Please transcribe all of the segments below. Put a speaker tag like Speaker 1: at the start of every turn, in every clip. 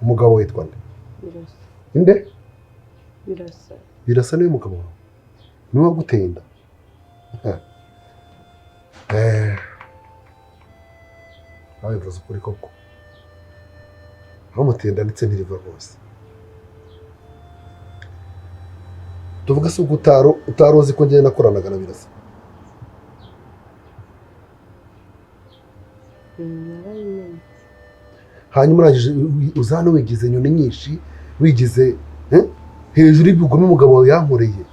Speaker 1: umugabo witwa nde?
Speaker 2: Birasa.
Speaker 1: Inde?
Speaker 2: Birasa.
Speaker 1: Birasa niwe mugabo wawe? Niwe waguteye inda? Nawe bivuze ukuri koko. Aho muteye inda ndetse ntiriva rwose. Tuvuga se ubwo utarozi ko ngenda nakoranaga na Birasa? Hanyuma urangije uzana wigize nyoni nyinshi, wigize hejuru y'ibigome umugabo wawe yankoreye.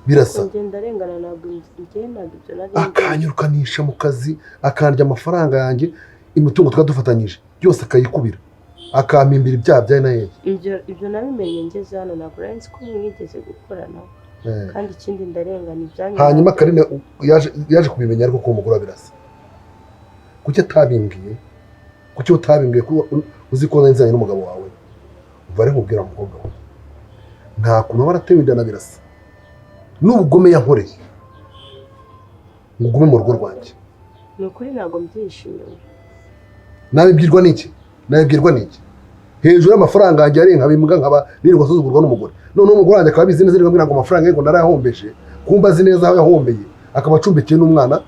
Speaker 1: Birasa.
Speaker 2: Ngenda arengana ntabwo ngenda ibyo nari.
Speaker 1: Akanyirukanisha mu kazi, akandya amafaranga yanjye, imitungo twadufatanyije byose akayikubira. Akampimbira ibyaha bya naye.
Speaker 2: Ibyo nabimenye ngeze hano ntabwo nzi ko mwigeze gukorana. Kandi ikindi ndarengana ibyanyu.
Speaker 1: Hanyuma Karine yaje kubimenya ariko ko umugore Birasa. Kuki atabimbwiye? Kuki utabimbwiye ko uzi ko nzanye n'umugabo wawe? Uva ari nkubwira umukobwa wawe. Nta kuntu baratewe inda na Birasa. N'ubugome yankoreye. Mugume mu rugo rwanjye.
Speaker 2: Nukuri ntago mbyishimiye.
Speaker 1: Nabibwirwa n'iki? Nabibwirwa n'iki? Hejuru y'amafaranga yanjye ari nkabimbwa nkaba nirirwa suzugurwa n'umugore. None umugore wanjye akaba bizi neza ngo amafaranga ye ngo narayahombeje. Kumba azi neza aho yahombeye. Akaba acumbikiye n'umwana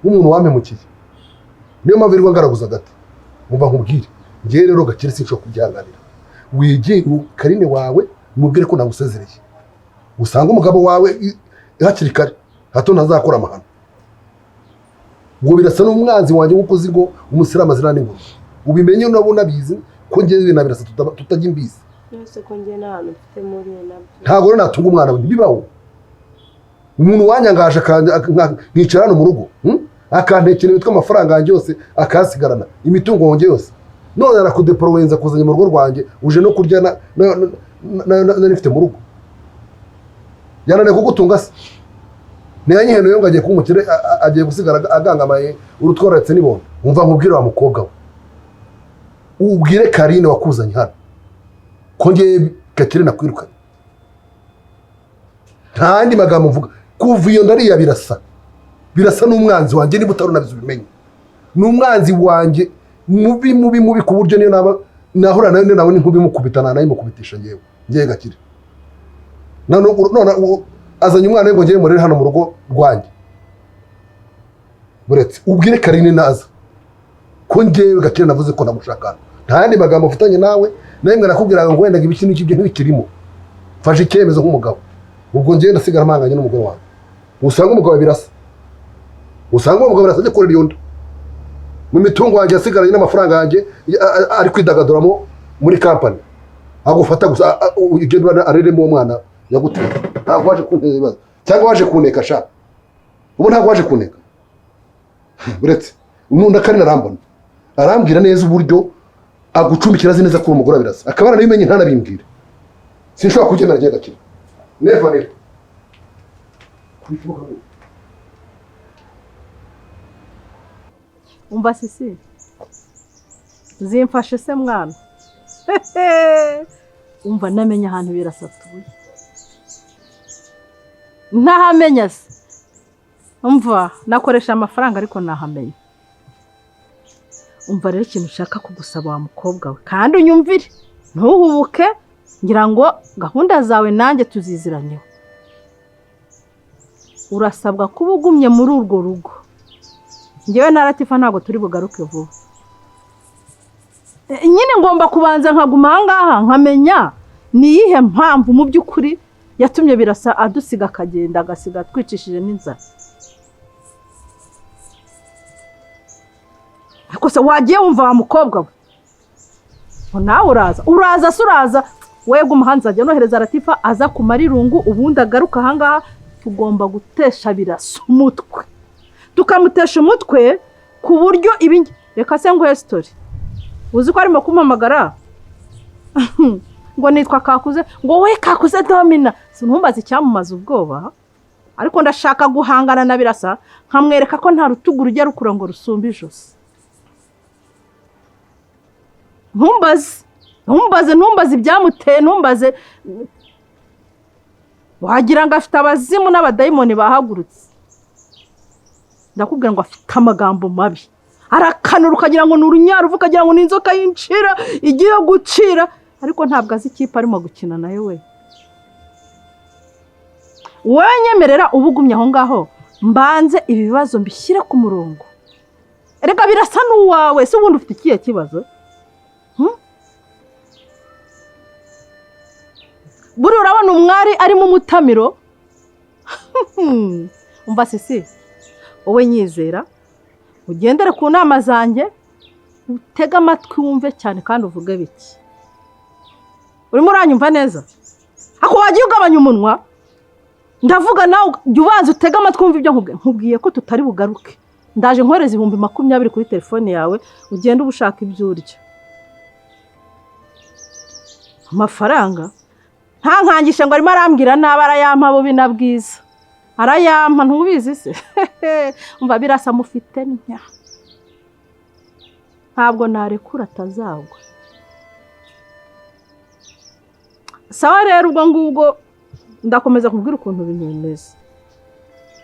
Speaker 1: w'umuntu wampemukiye. Niyo mpamvu irirwa ngaraguza gati. Umva nkubwire. Ngiye rero Gakire sinshobora kubyanganira. Wige Karine wawe mubwire ko nagusezereye. Usanga umugabo wawe hakiri kare hato ntazakora amahano. Ngo Birasa n'umwanzi wanjye kuko uzi ngo umusirama zirana n'inguru. Ubimenye nabona bizi ko ngiye na Birasa tutajya imbizi.
Speaker 2: Nese ko ngiye n'ahantu mfite muri nabyo.
Speaker 1: Ntago rero natunga umwana bibaho. Umuntu wanyangaje nkicara hano mu rugo, akantekera bitwa amafaranga yanjye yose akasigarana imitungo wonge yose. None arakudeporowenza kuzanya mu rugo rwanjye uje no kurya nifite mu rugo. Yanane kugutunga se. Niyanyiheno yo ngagiye kumukire agiye gusigara agangamaye urutworetse nibona. Umva nkubwira wa mukobwa we. Ubwire Karine wakuzanye hano. Ko ngiye Gakire nakwirukanye. Ntandi magambo mvuga. Kuva iyo ndari ya Birasa. Birasa n'umwanzi wanjye niba utarunabiza ubimenye. N'umwanzi wanjye mubi ku buryo niyo nahura nawe n'inkubi mukubitana nayo mukubitisha ngewe. Ngiye Gakire. None azanye umwana we ngo ngiye murere hano mu rugo rwanjye. Buretse ubwire Karine naza. Ko ngiye Gakire navuze ko namushakana. Ntandi magambo mfitanye nawe namwe nakubwira ngo wenda ibiki n'iki byo ntibikirimo. Fashe icyemezo nk'umugabo. Ubwo ngiye ndasigara mpanganye n'umugore wanjye. Usanga umugabo Birasa. Usanga umugabo Birasa ajya kurera iyo nda. Mu mitungo yanjye asigaranye n'amafaranga yanjye ari kwidagaduramo muri company. Agufata gusa ugenda areremo umwana yaguteye. Ntabwo waje kunteza ibibazo. Cyangwa waje kuneka sha. Ubu ntabwo waje kuneka. Buretse nunda Karine arambona. Arambwira neza uburyo agucumbikira neza ko umugore Birasa. Akabana nabimenye ntanabimbwira. Sinshobora kugenda nagiye Gakire. Never.
Speaker 3: Umva sisi. Zimfashe se mwana. Umva namenya ahantu Birasa atuye. Ntahamenya se. Umva nakoresha amafaranga ariko nahamenya. Umva rero ikintu ushaka kugusaba wa mukobwa we kandi unyumvire. Ntuhubuke ngira ngo gahunda zawe nanjye tuziziranyeho. Urasabwa kuba ugumye muri urwo rugo. Ngewe na Latifa ntabwo turi bugaruke vuba. Nyine ngomba kubanza nkaguma ahangaha nkamenya ni iyihe mpamvu mu by'ukuri yatumye Birasa adusiga akagenda agasiga twicishije n'inzara. Ariko se wagiye wumva wa mukobwa we. Nawe uraza wego umuhanzi ajya nohereza Latifa aza kumara irungu ubundi agaruka ahangaha. Tugomba gutesha Birasa umutwe. Tukamutesha umutwe ku buryo ibingi reka se ngo S03. Uzi ko arimo kumpamagara? Ngo nitwa Kakuze, ngo we Kakuze Domina. Sinumbaza icyamumaza ubwoba. Ariko ndashaka guhangana na Birasa nkamwereka ko nta rutugu rujya rukura ngo rusumbe ijosi. Ntumbaze ibyamuteye, ntumbaze wagira ngo afite abazimu n'abadayimoni bahagurutse. ndakubwira ngo afite amagambo mabi arakanura ukagira ngo ni urunyaro ukagira ngo ni inzoka y'incira igiye gucira ariko ntabwo azi ikipe arimo gukina nayo we wenyemerera ubugumye aho ngaho mbanze ibi bibazo mbishyire ku murongo reka birasa n'uwawe se ubundi ufite ikihe kibazo buri urabona umwari ari mu mutamiro umva sisi wowe nyizera ugendere ku nama zanjye utega amatwi wumve cyane kandi uvuge biki urimo uranyumva neza ako wagiye ugabanya umunwa ndavuga nawe jya ubanza utega amatwi wumve ibyo nkubwiye ko tutari bugaruke ndaje nkoreza 20,000 kuri telefone yawe ugenda ubushaka ibyo urya amafaranga nta nkangisha ngo arimo arambwira nabi arayampa bo binabwiza arayampa ntubizi se umva birasa mufite nya ntabwo narekura atazagwa sawa rero ubwo ngubwo ndakomeza kubwira ukuntu ibintu bimeze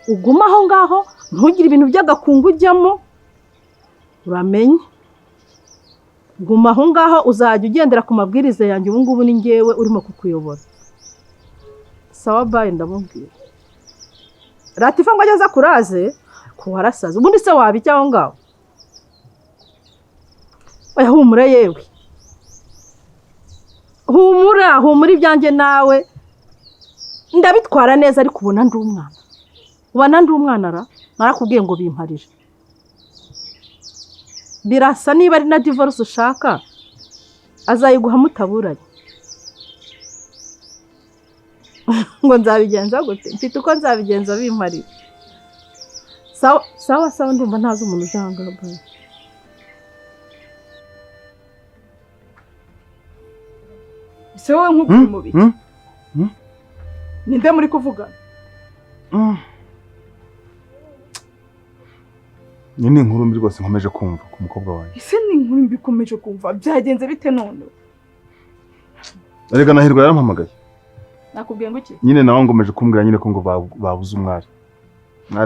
Speaker 3: uguma aho ngaho ntugire ibintu by'agakungu ujyamo uramenye guma aho ngaho uzajya ugendera ku mabwiriza yanjye ubu ngubu ni ngewe urimo kukuyobora sawa bayi ndamubwira Latifa ngo ageze kuraze ko warasaze ubundi se wabijya aho ngaho oya humura yewe humura ibyanjye nawe ndabitwara neza ariko ubona ndi umwana narakubwiye ngo bimparire birasa niba ari na divorce ushaka azayiguha mutaburanye ngo nzabigenza gute mfite uko nzabigenza bimparire sawa ndumva ntazi umuntu ujanga bayi ese wowe nk'uburi mubi ninde muri kuvugana
Speaker 4: ni inkuru mbi rwose nkomeje kumva ku mukobwa wanjye
Speaker 5: ese ni inkuru mbi komeje kumva byagenze bite none
Speaker 4: arega nahirwa yarampamagaye
Speaker 5: nakubwiye ngo iki
Speaker 4: nyine nawe ngomeje kumbwira nyine ko ngo babuze umwari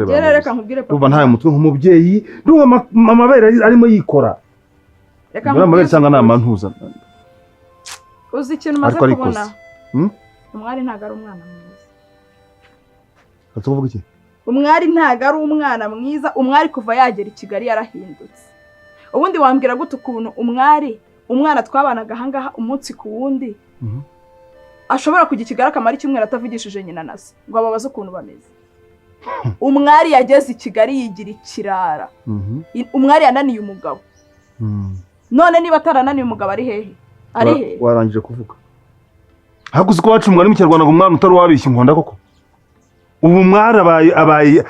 Speaker 5: reka nkubwire papa
Speaker 4: uva ntaye mutwe nk'umubyeyi ndumva amabere arimo yikora reka amabere cyangwa namantuza
Speaker 5: uzi ikintu maze kubona umwari ntago ari umwana mwiza
Speaker 4: atuvuga iki
Speaker 5: umwari ntago ari umwana mwiza umwari kuva yagera i Kigali yarahindutse ubundi wambwira gute ukuntu umwana twabanaga ahangaha umunsi ku wundi ashobora kujya i Kigali akamara icyumweru atavugishije nyina na se ngo ababaze ukuntu bameze umwari yageze i Kigali yigira ikirara umwari yananiye umugabo none niba atarananiye umugabo ari hehe
Speaker 4: warangije kuvuga hakuze ko wacu umwari mu Kinyarwanda ngo umwana utari wabishye inkonda koko ubu umwari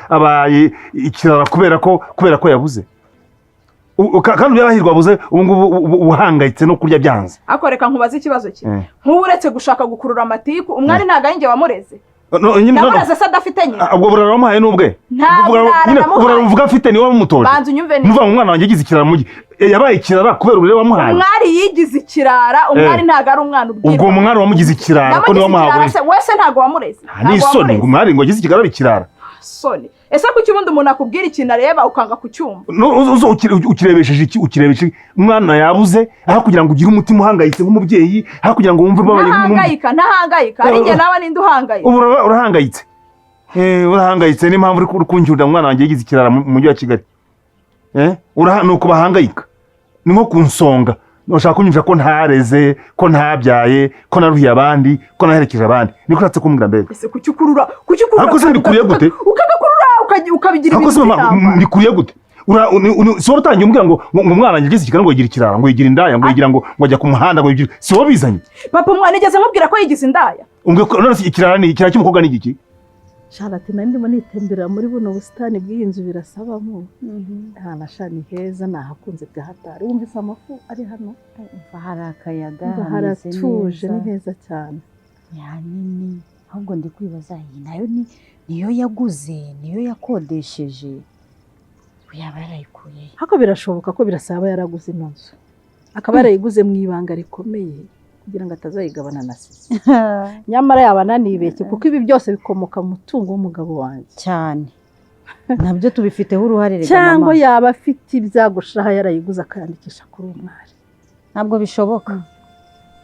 Speaker 4: abaye ikirara kubera ko yabuze kandi byabahirwa abuze ubu ngubu uhangayitse no kurya byanze
Speaker 5: ako reka nkubaze ikibazo cye nk'uretse gushaka gukurura amatiku umwari ntago ari njye wamureze namureze se adafite nyina
Speaker 4: ubwo buraramuhaye n'ubwe uvuga afite niwe wamutoje
Speaker 5: banza unyumve
Speaker 4: nuva umwana wanjye yagize ikirara mugi yabaye ikirara kubera uburere wamuhaye
Speaker 5: umwari yigize ikirara umwari ntago ari umwana ubwira
Speaker 4: ubwo umwari wamugize ikirara ko niwe wamuhaye
Speaker 5: wese ntago wamureze
Speaker 4: ni isoni ngo umwari ngo agize ikirara ikirara
Speaker 5: soni ese kuki ubundi umuntu akubwira ikintu areba ukanga kucyumva
Speaker 4: ukirebesheje iki ukirebesheje umwana yabuze aho kugira ngo ugire umutima uhangayitse nk'umubyeyi aho kugira ngo wumve babaye
Speaker 5: ntahangayika ari njye nawe ninde uhangayitse
Speaker 4: urahangayitse urahangayitse niyo mpamvu uri kunjurira umwana wanjye yagize ikirara mu mujyi wa Kigali nuko bahangayika ni nko kunsonga ushaka kunyumva ko ntareze ko ntabyaye ko naruhiye abandi ko naherekeje abandi niko ushatse kumbwira mbega
Speaker 5: ese kucyukurura
Speaker 4: ariko se ndikuriye gute
Speaker 5: ukagakurura ukabigira ibintu
Speaker 4: bitandukanye ndikuriye gute si wowe utangiye umbwira ngo umwana yagize ikirara ngo yigira ikirara ngo yigira indaya ngo yigira ngo ajya ku muhanda ngo yigira si wowe bizanye
Speaker 5: papa umwana igeze nkubwira ko yigize indaya
Speaker 4: none ikirara ni ikirara cy'umukobwa ni igiki
Speaker 3: Charlotte nari ndimo nitembera muri buno busitani bw'iyi nzu birasabamo hana shani heza nahakunze byahatari wumvise amafu ari hano
Speaker 6: hari akayaga
Speaker 3: haratuje ni heza cyane
Speaker 6: nini ahubwo ndi kwibaza nayo niyo yaguze niyo yakodesheje yaba yarayikuye
Speaker 3: hako birashoboka ko birasaba yaraguze ino nzu akaba yarayiguze mu ibanga rikomeye kugira ngo atazayigabana na sisi nyamara yaba nanibeshye kuko ibi byose bikomoka mu mutungo w'umugabo wanjye
Speaker 6: cyane nabyo tubifiteho uruhare rega
Speaker 3: cyangwa
Speaker 6: mama
Speaker 3: yaba afite ibyagushaha yarayiguze akayandikisha kuri Umwari.
Speaker 6: ntabwo bishoboka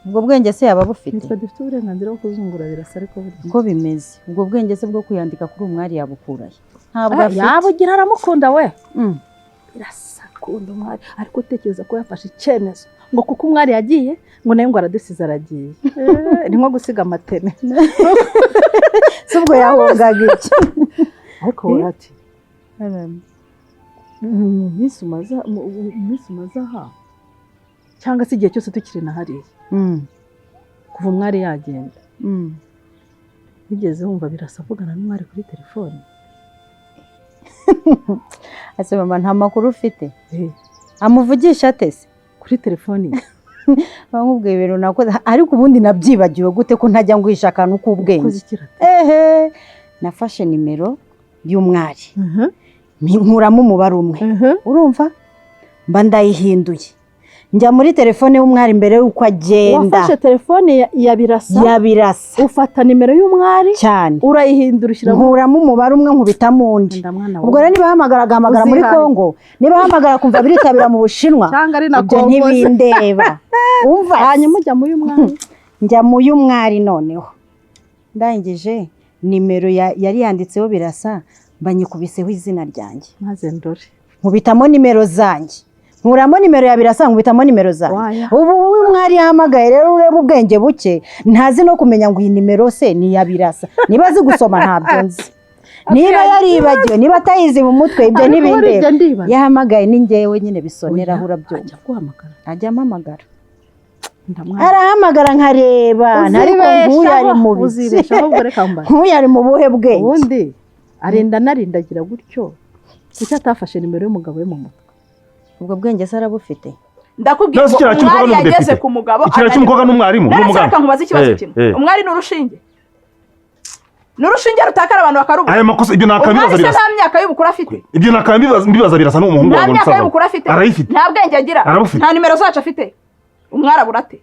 Speaker 6: ubwo bwenge se yaba bufite
Speaker 3: Nitwe dufite uburenganzira bwo kuzungura birasa ariko burya
Speaker 6: uko bimeze ubwo bwenge se bwo kuyandika kuri Umwari yabukuraye ntabwo afite
Speaker 3: yabugira aramukunda we
Speaker 6: Mm.
Speaker 3: birasa akunda Umwari ariko utekereza ko yafashe icyemezo ngo kuko Umwari yagiye ngo nawe ngo aradusize aragiye ni nko gusiga amatene
Speaker 6: si ubwo yahungaga iki
Speaker 3: ariko urati iminsi umaze aha cyangwa se igihe cyose tukiri na hariya kuva Umwari yagenda bigeze wumva birasa avugana n'Umwari kuri telefone
Speaker 6: ase mama nta makuru ufite amuvugisha atese
Speaker 3: kuri telefone
Speaker 6: bamubwiye ibintu nakoze ariko ubundi nabyibagiwe gute ko ntajya nguhisha akantu k'ubwenge nafashe nimero y'Umwari nkuramo umubare umwe urumva mba ndayihinduye njya muri telefone y'Umwari mbere y'uko agenda
Speaker 3: wafashe telefone ya birasa ufata nimero y'Umwari
Speaker 6: cyane
Speaker 3: urayihindura ushyira
Speaker 6: nkuramo umubare umwe nkubitamo undi ubwo rero niba hamagara muri Kongo niba hamagara kumva biritabira mu Bushinwa ibyo ntibindeba umva
Speaker 3: hanyuma ujya muri Umwari
Speaker 6: njya mu y'Umwari noneho ndangije nimero yari yanditseho birasa mbanyikubiseho izina ryanjye
Speaker 3: maze ndore
Speaker 6: nkubitamo nimero zanjye nkuramo nimero ya birasa nkubitamo nimero zanjye ubu Umwari yahamagaye rero ureba ubwenge buke ntazi no kumenya ngo iyi nimero se ni ya birasa niba azi gusoma ntabyo nzi niba yaribagiwe niba atayizi mu mutwe ibyo n'ibindi yahamagaye ni njyewe nyine bisoneraho urabyumva ajya ampamagara arahamagara nkareba ntariko nk'uyu ari mu bisi nk'uyu ari mu buhe bwenge
Speaker 3: ubundi narindagira gutyo kuki atafashe nimero y'umugabo we mu mutwe
Speaker 6: ubwo bwenge se arabufite
Speaker 5: ndakubwira ngo Umwari yageze ku mugabo
Speaker 4: ikira cy'umukobwa n'umwarimu
Speaker 5: n'umugabo nkubaza ikibazo kimwe Umwari n'urushinge rutakara abantu bakarubuka
Speaker 4: aya makosa ibyo nakabibaza birasa
Speaker 5: nta myaka y'ubukuru afite
Speaker 4: ibyo nakabibaza birasa n'umuhungu
Speaker 5: wa Musaza nta myaka y'ubukuru afite
Speaker 4: arayifite
Speaker 5: nta bwenge agira nta nimero zacu afite Umwari aburate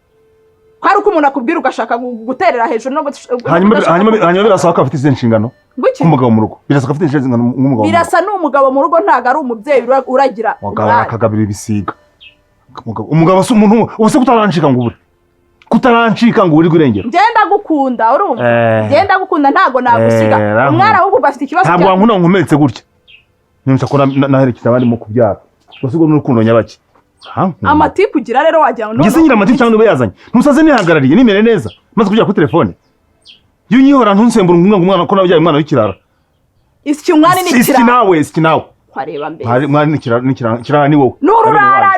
Speaker 5: hari uko umuntu akubwira ugashaka guterera hejuru no
Speaker 4: hanyuma birasa ko afite izo nshingano umugabo mu rugo birasa ko afite inshingano nk'umugabo
Speaker 5: birasa n'umugabo mu rugo ntago ari umubyeyi uragira
Speaker 4: akagabira ibisiga umugabo se umuntu ubuse kutarancika ngo uri gurengera
Speaker 5: ngenda gukunda urumva ngenda gukunda ntago nagusiga Umwari ahubwo bafite ikibazo
Speaker 4: ntabwo wankuna nkomeretse gutya nimutse ko naherekeza abari mu kubyara gusigo n'urukundo nyabaki
Speaker 5: amatiku ugira rero wagira ngo
Speaker 4: ngise ngira amatiku cyangwa niba yazanye ntusaze nihagarariye nimere neza maze kujya kuri telefone iyo unyihora ntunsembura umwana ko nabyaye umwana w'ikirara
Speaker 5: iki Umwari ni ikirara
Speaker 4: iki nawe
Speaker 5: kwareba mbere
Speaker 4: Umwari ni ikirara ni wowe
Speaker 5: n'ururara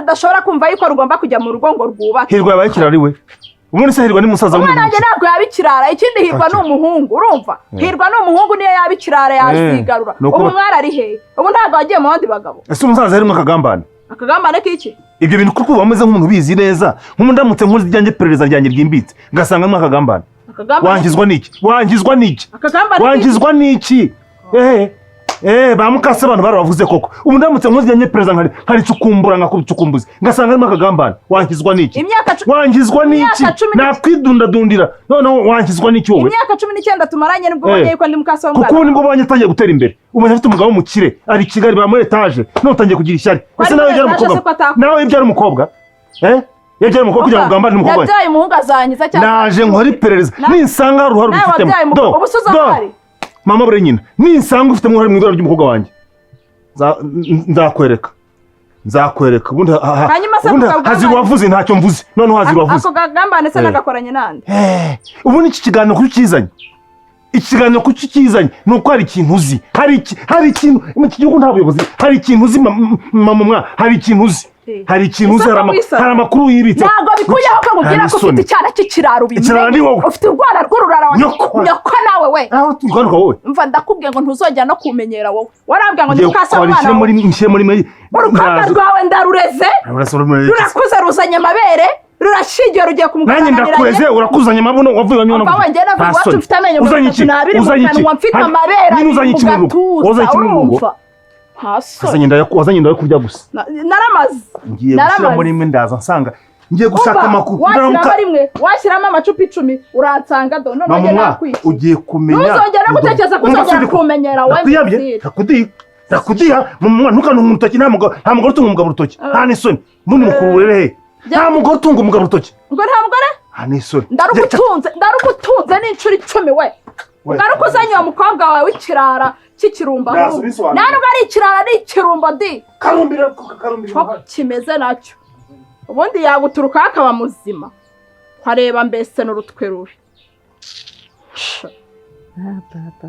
Speaker 5: rudashobora kumva yuko rugomba kujya mu rugo ngo rwubake
Speaker 4: hirwa yabaye ikirara ari we umwe se hirwa ni musaza
Speaker 5: w'umuntu umwana ntabwo yaba ikirara ikindi hirwa ni umuhungu urumva hirwa ni umuhungu niyo yaba ikirara yazigarura Umwari ari he ubu ntabwo wagiye mu bandi bagabo
Speaker 4: ese umusaza harimo akagambane
Speaker 5: k'iki
Speaker 4: ibyo bintu kuko bameze nk'umuntu bizi neza nk'umundamutse nkuzi ryanjye perereza ryanjye ryimbitse ngasanga mu akagambane wangizwa n'iki bamukase abantu barabavuze koko ubu ndamutse nkuzi ryanjye perereza nkari cukumbura ngakucukumbuza ngasanga harimo akagambane wangizwa n'iki nakwidundadundira noneho wangizwa n'iki wowe
Speaker 5: imyaka 19 tumaranye nibwo ubonye yuko ndi mukase w'umwana
Speaker 4: kuko nibwo ubonye atangiye gutera imbere umuntu afite umugabo w'umukire ari i Kigali ba muri etaje none utangiye kugira ishyari ese nawe ibyara umukobwa yabyara umukobwa kugira ngo ugambane n'umukobwa
Speaker 5: yabyaye umuhungu azanyiza cyane
Speaker 4: naje nkora iperereza ninsanga hari uruhare ubifitemo mama bure nyina ninsanga ufite uruhare mu ibara ry'umukobwa wanjye nzakwereka ubundi hazi wavuze ntacyo mvuze noneho hazi wavuze
Speaker 5: ako gambane se nagakoranye nande
Speaker 4: ubu ni iki kiganiro kucyizanye ikiganiro kucyizanye nuko hari ikintu uzi hari ikintu mu gihugu nta buyobozi hari ikintu uzi mama hari ikintu uzi hari amakuru yibitse
Speaker 5: ntabwo bikuyeho ko nkubwira ko ufite icyana cy'ikiraro ubimenye ufite urwara rw'ururara nyoko nawe we mva ndakubwiye ngo ntuzongera no kumenyera wowe warambwiye ngo ndikasa umwana urukobwa rwawe ndarureze rurakuze ruzanye amabere rurashingiye rugiye kumuganira
Speaker 4: nanjye ndakureze urakuzanye mabuno wavuye wanyona
Speaker 5: wacu mfite amenyo nabiri mu kanwa mfite amabere mu gatuza
Speaker 4: wazanye inda yo kurya gusa
Speaker 5: naramaze
Speaker 4: ngiye gushyira muri mwe ndaza nsanga ngiye gushaka amakuru
Speaker 5: washyiramo rimwe washyiramo amacupa 10 uransanga do none ngiye nakwica
Speaker 4: ugiye kumenya
Speaker 5: ntuzongera gutekereza kuzongera kumenyera we
Speaker 4: ndakudiha mama ntukanunga urutoki nta mugore utunga umugabo urutoki nta n'isoni mbuni mukuru rero he nta mugore utunga umugabo urutoki
Speaker 5: ngo nta mugore
Speaker 4: nta n'isoni
Speaker 5: ndarugutunze n'inshuro 10 we ngarukuzanye uwo mukobwa wawe w'ikirara cy'ikirumba ntabwo ari ikirara ni ikirumba di
Speaker 4: karumbira
Speaker 5: kimeze nacyo ubundi yaguturuka akaba muzima kwareba mbese n'urutwe rubi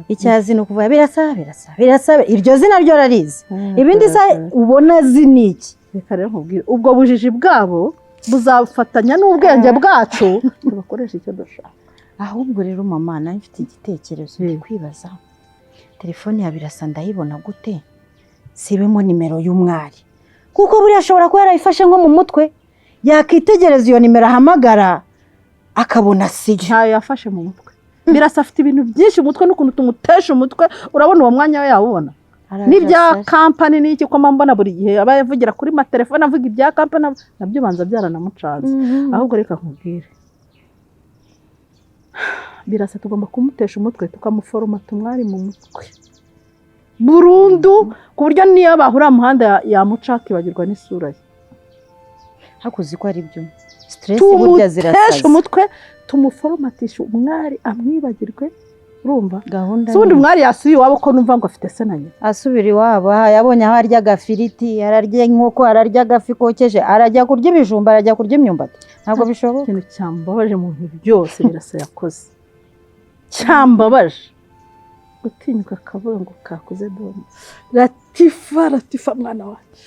Speaker 6: icyazi ni ukuvuga birasa iryo zina ryo rarizi ibindi se ubona ziniki
Speaker 3: reka rero nkubwire ubwo bujiji bwabo buzafatanya n'ubwenge bwacu tubakoresha icyo dushaka
Speaker 6: ahubwo rero mama nawe mfite igitekerezo kwibaza telefone ya birasa ndayibona gute sibemo nimero y'umwari kuko buriya ashobora kuba yarayifashe nko mu mutwe yakitegereza iyo nimero ahamagara akabona sije
Speaker 3: ntayo yafashe mu mutwe birasa afite ibintu byinshi mu mutwe n'ukuntu tumutesha umutwe urabona uwo mwanya we yawubona n'ibya kampani n'iki ko mbona buri gihe aba yavugira kuri telefone avuga ibya kampani nabyo banza byaranamucanze ahubwo reka nkubwire birasa tugomba kumutesha umutwe tukamuforomata umwari mu mutwe burundu ku buryo niyo bahura muhanda yamuca akibagirwa n'isura ye
Speaker 6: hakuzi ko ari byo stress burya zirasaza
Speaker 3: tumutesha umutwe tumuforomatisha umwari amwibagirwe urumva
Speaker 6: gahunda
Speaker 3: sundi umwari yasuye iwabo ko numva ngo afite se na nyina
Speaker 6: asubira iwabo yabonye aho arya agafiriti ararya inkoko ararya agafi kokeje arajya kurya ibijumba arajya kurya imyumbati ntabwo bishoboka
Speaker 3: ikintu cyambabaje mu bintu byose birasa yakoze cyambabaje gutinyuka akavuga ngo kakuze doni Latifa mwana wacu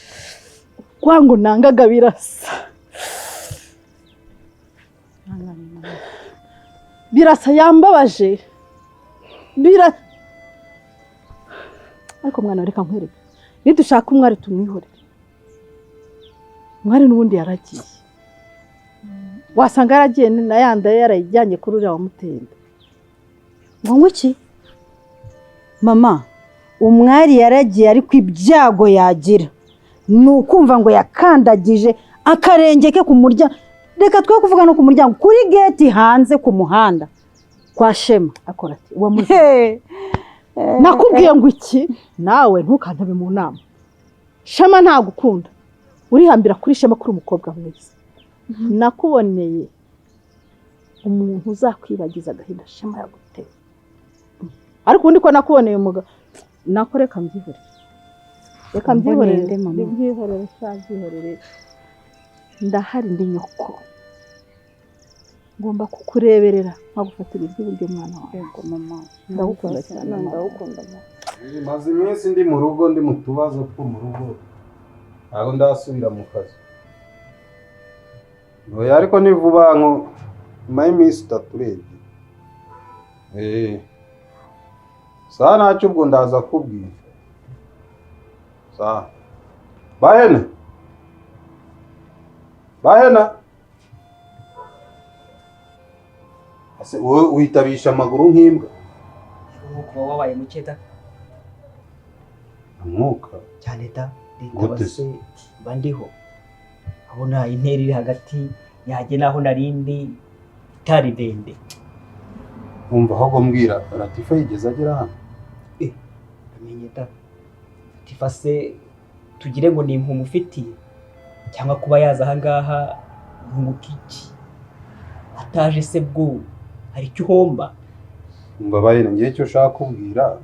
Speaker 3: kwangu nangaga birasa birasa yambabaje ariko mwana reka nkwereke nidushaka umwari tumwihorere umwari n'ubundi yaragiye wasanga yaragiye na yanda yarayijyanye kuri uriya wamutenda
Speaker 6: ngo iki mama umwari yaragiye ariko ibyago yagira ni ukumva ngo yakandagije akarenge ke ku muryango reka twe kuvuga no ku muryango kuri gate hanze ku muhanda kwa Shema
Speaker 3: akora ati wamuze nakubwiye ngo iki nawe ntukantabe mu nama Shema ntagukunda urihambira kuri Shema kuri umukobwa mwiza nakuboneye umuntu uzakwibagiza agahinda Shema yaguteye ariko undi ko nakuboneye umuga nakoreka mbyihorere reka mbyihorere mbyihorere ndahari ndi nyoko ngomba kukureberera nkagufatira iby'uburyo mwana wawe yego mama ndagukunda cyane ndagukunda
Speaker 7: maze iminsi ndi mu rugo ndi mu tubazo two mu rugo ntabwo ndasubira mu kazi oya ariko ni vuba nko nyuma y'iminsi 3 urebye saa ntacyo ubwo ndaza kubwira saa bahena ase wowe witabisha amaguru nk'imbwa
Speaker 8: nuko wabaye muketa
Speaker 7: umwuka
Speaker 8: cyane da base bandiho abona interi iri hagati yaje naho narindi itari dende
Speaker 7: umva ahubwo mbwira Latifa yigeze agera hano
Speaker 8: amenye da Latifa se tugire ngo ni impumufitiye cyangwa kuba yaza aha ngaha nk'umukiki ataje se bwo hari icyo uhomba
Speaker 7: mbabaye ngiye cyo ushaka kubwira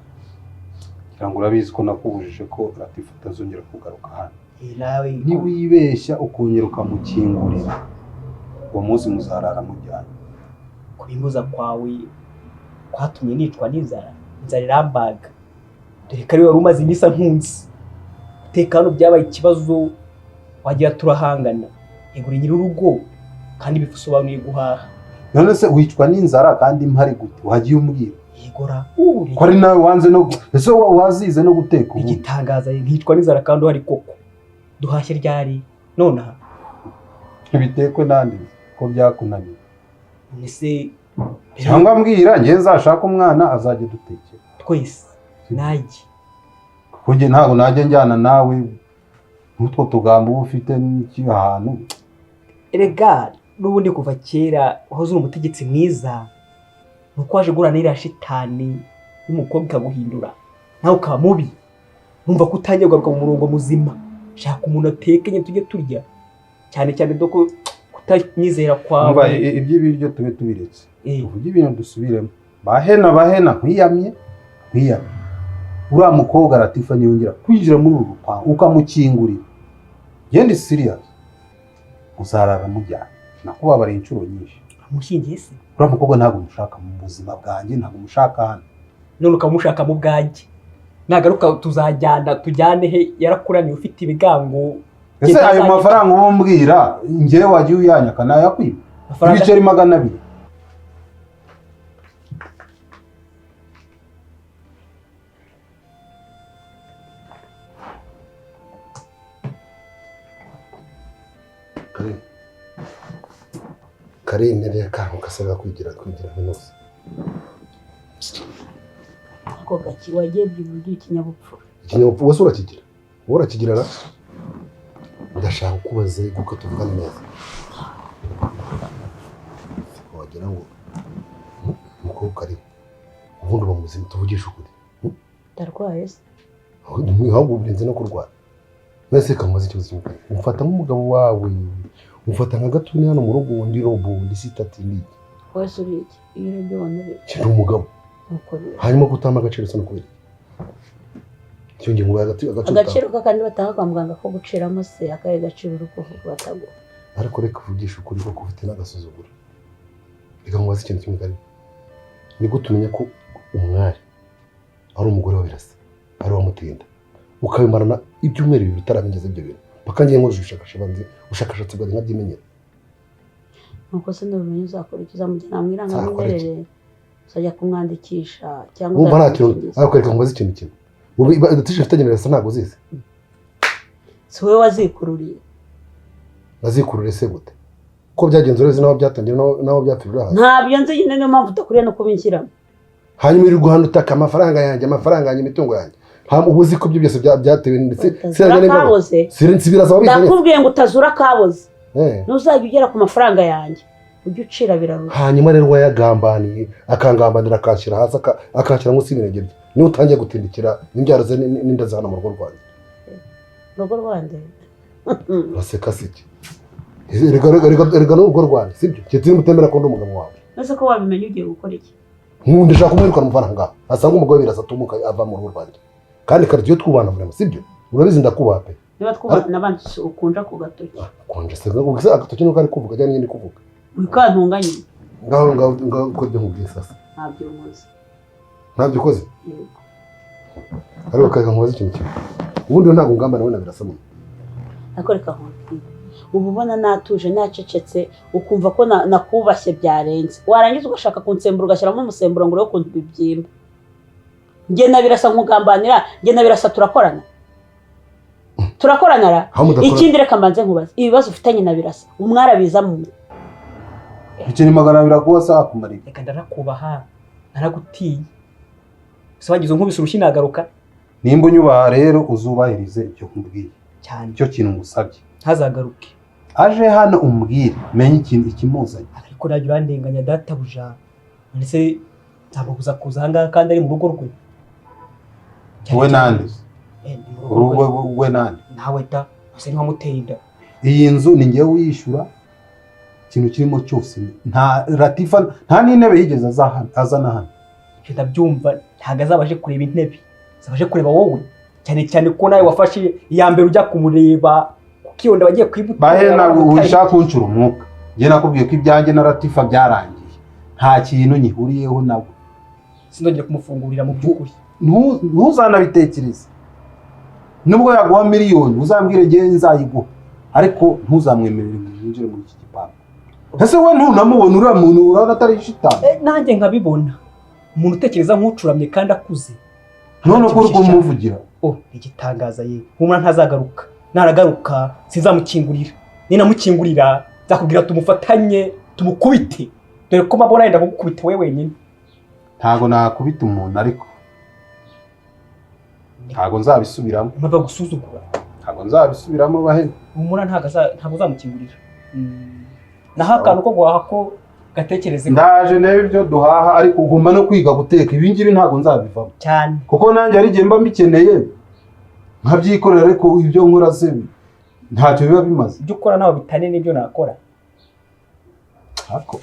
Speaker 7: cyangwa urabizi ko nakubujije ko Latifa atazongera kugaruka hano
Speaker 8: nawe
Speaker 7: ntiwibeshya ukongera ukamukingurira uwo munsi muzarara mujyanye
Speaker 8: kubimbuza kwawe kwatumye nicwa n'inzara irambaga dore ko ari wari umaze imisa nkunzi tekano byabaye ikibazo wagira turahangana igura nyir'urugo kandi bifusobanuye guhaha
Speaker 7: none se wicwa n'inzara kandi mpari gute wagiye umbwira
Speaker 8: yigora
Speaker 7: ko ari nawe wanze no ese wazize no guteka ubu
Speaker 8: igitangaza nkicwa n'inzara kandi uhari koko duhashye ryari none aha
Speaker 7: ibitekwe nandi ko byakunaniye
Speaker 8: nese
Speaker 7: cyangwa mbwira ngiye nzashaka umwana azajye dutekera
Speaker 8: twese naje
Speaker 7: kuko nge ntabwo najye njyana nawe n'utwo tugambo ufite n'iki ahantu
Speaker 8: erega n'ubundi kuva kera wahoze uri umutegetsi mwiza nuko waje guhura n'iriya shitani y'umukobwa ikaguhindura nawe ukaba mubi numva ko utangiye kugaruka mu murongo muzima shaka umuntu atekenye tujye turya cyane cyane doko kutanyizera kwawe
Speaker 7: iby'ibiryo tube tubiretse tuvuge ibintu dusubiremo bahena nkwiyamye uriya mukobwa Latifa niyongera kwinjira muri uru rupangu ukamukingurira genda serious uzarara mujyana nakubabariye inshuro nyinshi
Speaker 8: amushingiye se
Speaker 7: uriya mukobwa ntabwo mushaka mu buzima bwanjye ntabwo mushaka hano
Speaker 8: none ukamushaka mu bwanjye nagaruka tuzajyana tujyane he yarakuraniye ufite ibigango
Speaker 7: ese ayo mafaranga uba mbwira njyewe wagiye uyanyaka nayakwiba ibiceri 200
Speaker 1: Kari intebe y'akantu gasaba kwigira minusa.
Speaker 9: Ako gaki wagiye by'uburyo ikinyabupfura.
Speaker 1: Ikinyabupfura wese urakigira? Wowe urakigira na? Ndashaka kubaza kuko tuvugana neza. Wagira ngo mukobwa ari ubundi bamuzima tuvugisha ukuri.
Speaker 9: Ndarwaye se.
Speaker 1: Ahubwo uburinze no kurwara. Nese kamaze ikibazo cy'umugabo. Umfata nk'umugabo wawe. Umfata nka gatuni hano mu rugo ndi robo ndi sitati ndi.
Speaker 9: Wese uri iki? Iyo byo wanure.
Speaker 1: Cyari umugabo.
Speaker 9: Mukorera.
Speaker 1: Hanyuma gutama agaciro sana kubera. Cyonge ngo
Speaker 9: agaciro kandi batanga kwa muganga ko guciramo se akaye gaciro uruko batago.
Speaker 1: Ariko reka uvugisha ukuri ko ufite n'agasuzuguro. Reka mubaze ikintu kimwe kari. Ni gutumenya ko umwari ari umugore wa birasa. Ari wamutinda. Ukabimarana ibyumweru bibiri utarabigeze ibyo bintu. Paka ngiye nkoje ushakashatsi bwa nkabyimenyera.
Speaker 9: Nuko se ndabimenye uzakora ikizamujyana mwiranga mwerere. Sajya kumwandikisha cyangwa
Speaker 1: umva ntacyo ariko reka mubaze ikintu kimwe. Ubu atisha afitanye birasa ntago zize.
Speaker 9: Si wowe wazikururiye.
Speaker 1: Wazikurure se gute? Ko byagenze ureze naho byatangiye naho byapfirira hasi.
Speaker 9: Ntabyo nzi nyine niyo mpamvu utakuriye no kubinshyiramo.
Speaker 1: Hanyuma iri guhana utaka amafaranga yanjye imitungo yanjye. Ubuzi ko byo byose byatewe ndetse sirenzi biraza wabize.
Speaker 9: Ndakubwiye ngo utazura kaboze. Ntuzajya ugera ku mafaranga yanjye. Ujye ucira biraruta.
Speaker 1: Hanyuma rero wayagambaniye akangambanira akashyira hasi akashyira munsi y'ibirenge bye. Ni utangiye gutindikira n'imbyaro ze n'inda zana mu rugo rwanjye.
Speaker 9: Rugo rwande.
Speaker 1: Baseka siki. Erega n'urugo rwanjye sibyo? Cyetse mutemera ko ndi umugabo wawe.
Speaker 9: Ese ko wabimenye ugiye gukora iki?
Speaker 1: Nkundi shaka kumwirukana amafaranga. Asanga umugabo birasa tumuka ava mu rugo rwanjye. Kandi karyo twubana muri sibyo? Urabizi ndakubaha pe.
Speaker 9: Niba twubana nabanje ukunja ku gatoki.
Speaker 1: Konje se gugisa agatoki nuko ari kuvuga cyane ndi kuvuga.
Speaker 9: Ukantunganye.
Speaker 1: Ngaho ko byo nkubwiye sasa.
Speaker 9: Ntabyo muzi.
Speaker 1: Ntabyo koze? Yego. Ariko kaka nkubaza ikintu kimwe. Ubundi ntabwo ngamba nawe nabirasamo.
Speaker 9: Akoreka nkubwiye. Ubu ubona natuje nacecetse ukumva ko nakubashye byarenze. Warangiza ugashaka kunsembura ugashyiramo umusemburo ngo rero kuntu bibyimba. Nge nabirasa nkugambanira, nge nabirasa turakorana. Turakorana ra? Ikindi reka mbanze nkubaza. Ibibazo ufitanye nabirasa. Umwarabiza mu.
Speaker 7: Icyo ni magana birakuba saa kumari.
Speaker 8: Reka ndarakubaha. Naragutiye. Sabagize nkubise urushyi nagaruka.
Speaker 7: Nimba unyubaha rero uzubahirize ibyo nkubwiye.
Speaker 8: Cyane.
Speaker 7: Cyo kintu ngusabye.
Speaker 8: Ntazagaruke.
Speaker 7: Aje hano umbwire menye ikintu ikimuzanye.
Speaker 8: Ariko najya urandenganya databuja. Ndetse nzamubuza kuza hanga kandi ari mu rugo rwe.
Speaker 7: Wowe nande? Urugo nande?
Speaker 8: Nawe ta, ase ni wamuteye inda.
Speaker 7: Iyi nzu ni ngewe uyishyura. Ikintu kirimo cyose nta Latifa nta n'intebe yigeze azana hano.
Speaker 8: Ndabyumva ntago azabaje kureba intebe. Zabaje kureba wowe. Cyane cyane ko nawe wafashe iya mbere ujya kumureba kukiyonda bagiye kwibuta.
Speaker 7: Bahena ushaka kuncura umwuka. Nge nakubwiye ko ibyanjye na Latifa byarangiye. Nta kintu nyihuriyeho nawe.
Speaker 8: Sinongeye kumufungurira mu byukuri.
Speaker 7: Ntuzanabitekereze. Nubwo yaguha miliyoni uzambwire nge nzayiguha. Ariko ntuzamwemerere ngo yinjire muri iki gipangu. Ese we ntunamubona uriya muntu urabona atari shitani?
Speaker 8: Nanjye nkabibona. Umuntu utekereza nk'ucuramye kandi akuze.
Speaker 7: None ko uri kumuvugira.
Speaker 8: Igitangaza ye. Humura ntazagaruka. Naragaruka sinzamukingurira. Ninamukingurira nzakubwira tumufatanye tumukubite. Dore ko mabona yenda kugukubita wewe wenyine.
Speaker 7: Ntago nakubita umuntu ariko. Ntago nzabisubiramo.
Speaker 8: Mpava gusuzugura.
Speaker 7: Ntago nzabisubiramo bahene.
Speaker 8: Humura ntago uzamukingurira. naho akantu ko guhaha ko gatekereze
Speaker 7: ndaje nawe ibyo duhaha ariko ugomba no kwiga guteka ibi ngibi ntabwo nzabivamo
Speaker 8: cyane
Speaker 7: kuko nanjye ari igihe mba mbikeneye nkabyikorera ariko ibyo nkora se ntacyo biba bimaze
Speaker 8: ibyo ukora nawe bitane n'ibyo nakora
Speaker 7: ariko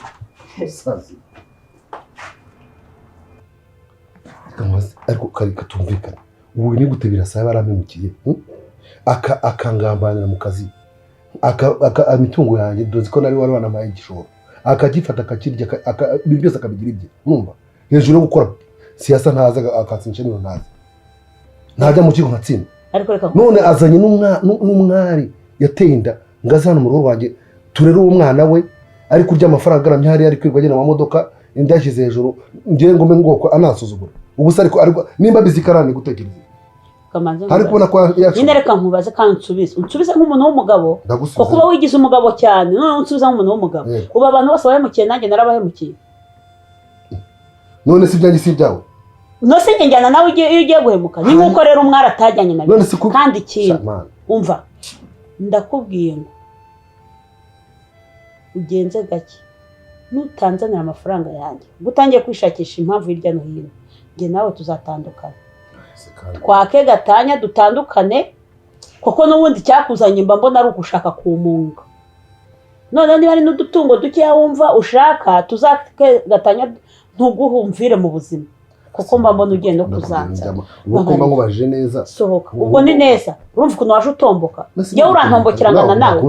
Speaker 1: ariko kareka tumvikana ubu ni gute birasaba aramemukiye akangambanira mu kazi imitungo yanjye dozi ko nari wari wanamaye igishoro akagifata akakirya ibintu byose akabigira ibye numva hejuru yo gukora siyasa ntaza akatsinisha niyo ntaza ntajya mu kigo nkatsinda none azanye n'umwari yateye inda ngaza hano mu rugo rwanjye turere uwo mwana we ari kurya amafaranga agaramye hariya ari kwirwa agenda mu mamodoka indi yashyize hejuru ngiye ngo mbe ngoko anasuzugura ubusa ariko nimba bizikarane gutekereza hari kubona ko
Speaker 9: nyine reka nkubaze kandi unsubize nk'umuntu w'umugabo ko kuba wigize umugabo cyane none unsubiza nk'umuntu w'umugabo ubu abantu bose bahemukiye nanjye narabahemukiye
Speaker 1: none si ibyanjye si ibyawe
Speaker 9: nose njyana nawe iyo ugiye guhemuka ni nk'uko rero umwari atajyanye na byo kandi ikintu umva ndakubwiye ngo ugenze gake nutanzanira amafaranga yanjye gutangiye kwishakisha impamvu hirya no hino njye nawe tuzatandukana twake gatanya dutandukane kuko n'ubundi cyakuzanye mba mbona ari ugushaka kumunga none niba ari n'udutungo dukeya wumva ushaka tuzake gatanya ntuguhumvire mu buzima kuko mba mbona ugiye no kuzanza
Speaker 1: nuko mba nkubaje neza
Speaker 9: sohoka ubwo ni neza urumva ukuntu waje utomboka yewe urantombokirangana nawe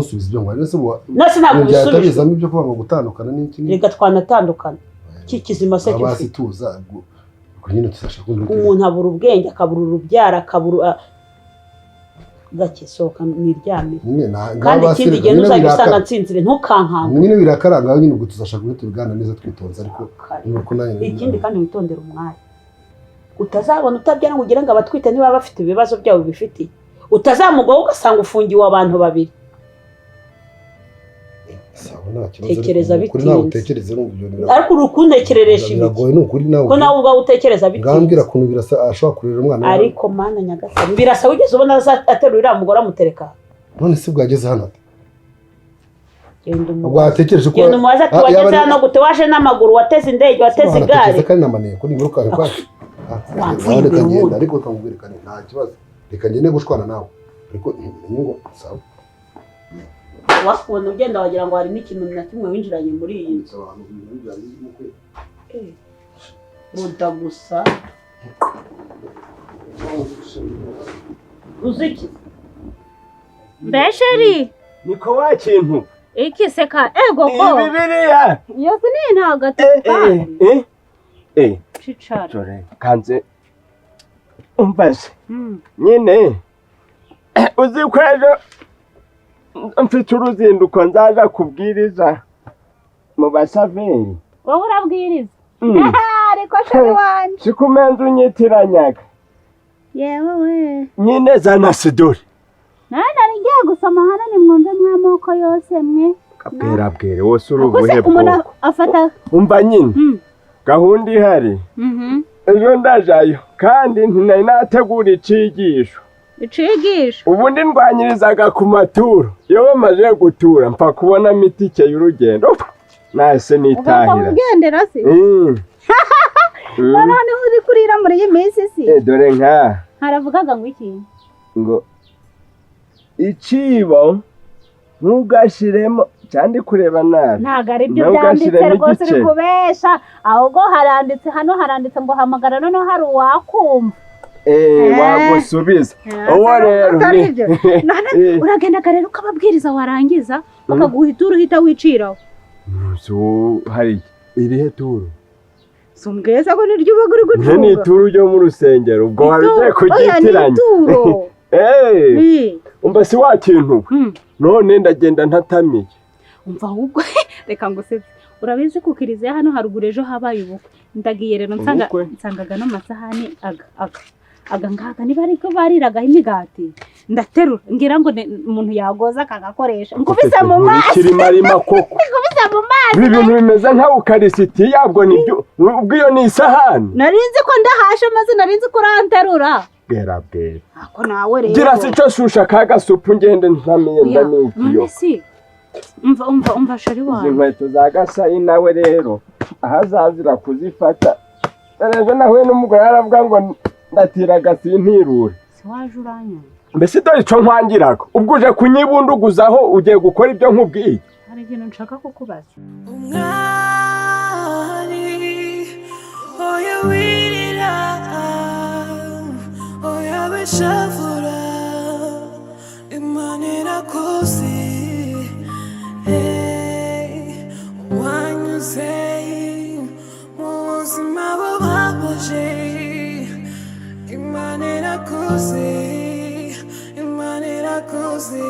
Speaker 9: nose ntabwo bisubizamo
Speaker 1: ibyo kuvuga ngo gutandukana n'iki
Speaker 9: reka twanatandukana kikizima se cy'ufite umuntu abura ubwenge akabura urubyara akabura gake sohoka niryamire kandi ikindi gihe ntuzajya usanga nsinzire ntukankanga
Speaker 1: nyine birakaranga nyine ubwo tuzashaka guhita tubigana neza twitonze ariko
Speaker 9: ikindi kandi witondera umwari utazabona utabyara ngo ugire ngo abatwite niba bafite ibibazo byabo bifitiye utazamugaho ugasanga ufungiwe abantu babiri tekereza bitinze ariko urukundekereresha ibiki ko nawe ubwawe utekereza bitinze
Speaker 1: ngambwira kuntu birasa ashobora kurera umwana
Speaker 9: ariko mana nyagasani birasa wigeze ubona aterura uriya mugore amutereka
Speaker 1: none si bwageze hano
Speaker 9: watekereje ko genda umubaze ati wageze hano gute waje n'amaguru wateze indege wateze igare
Speaker 1: kandi namaneye ko niburuka kwacu reka ngenda ariko utamubwirikane nta kibazo reka ngende gushwana nawe ariko ngo sawa
Speaker 9: wakubona ugenda wagira ngo hari n'ikintu na kimwe winjiranye muri iyi nzu ruda gusa uziki
Speaker 10: mbesheri
Speaker 11: niko wa kintu
Speaker 10: iki seka ego ko
Speaker 11: bibiriya
Speaker 10: yose ni ntagate
Speaker 11: cicara dore kanze umbaze nyine uzi ko ejo mfite uruzinduko nzaza kubwiriza mu basaveri
Speaker 10: wowe urabwiriza ariko shari wanje
Speaker 11: sikumenza unyitiranyaga
Speaker 10: yewe
Speaker 11: nyine zana sidori
Speaker 10: nari ngiye gusoma hano nimwumve mw'amoko yose mwe
Speaker 11: bwere wose uri ubuhe bwoko
Speaker 10: afata
Speaker 11: umva nyine gahunda ihari ejo ndajayo kandi ntinari nategura icigisho ubundi ndwanyirizaga ku maturo iyo bamaze gutura mpfa kubonamo itike y'urugendo nahise nitahira
Speaker 10: ugendera se none uri kurira muri iyi minsi si
Speaker 11: dore nka
Speaker 10: haravugaga ngo iki
Speaker 11: ngo icibo ntugashiremo cyandi kureba nabi
Speaker 10: ntago ari byo byanditse rwose uri kubesha ahubwo haranditse hano haranditse ngo hamagara noneho hari uwakumva
Speaker 11: wagusubiza uwo rero
Speaker 10: uragenda rero ukababwiriza warangiza bakaguha ituru uhita wiciraho
Speaker 11: hari irihe turu
Speaker 10: si umbweza ko niryo uba uri gucunga
Speaker 11: ni ituru ryo mu rusengero ubwo wari ugiye kugitiranya umva si wa kintu none ndagenda ntatamiye
Speaker 10: umva ahubwo reka ngo se urabizi ko kiriziya hano haruguru ejo habaye ubukwe ndagiye rero nsangaga n'amasahani aga ngaga niba ariko bariragaho imigati ndaterura ngira ngo umuntu yagoza akagakoresha nkubise mu mazi
Speaker 11: kirimarima koko
Speaker 10: nkubise mu mazi
Speaker 11: ibi bintu bimeze nka ukarisiti yabwo nibyo ubwo iyo ni isahani
Speaker 10: narinzi ko ndahasha maze narinzi ko uranterura
Speaker 11: bwera
Speaker 10: ako nawe rero
Speaker 11: gira se cyo shusha kaga supu ngende ntamenye ndanikiyo
Speaker 10: none si umva shari wawe.
Speaker 11: Izi nkweto za gasayi nawe rero ahazazira kuzifata. Ejo nahuye n'umugore aravuga ngo ndatiraga sintirure.
Speaker 10: Si waje uranya.
Speaker 11: Mbese dore ico nkwangiraga. Ubwo uje kunyibunduguzaho ugiye gukora ibyo nkubwiye.
Speaker 10: Hari ikintu nshaka kukubaza.
Speaker 12: Umwari oya wirira oya beshavura Imana irakoze wanyuze mu buzima bubabaje Imana irakoze Imana irakoze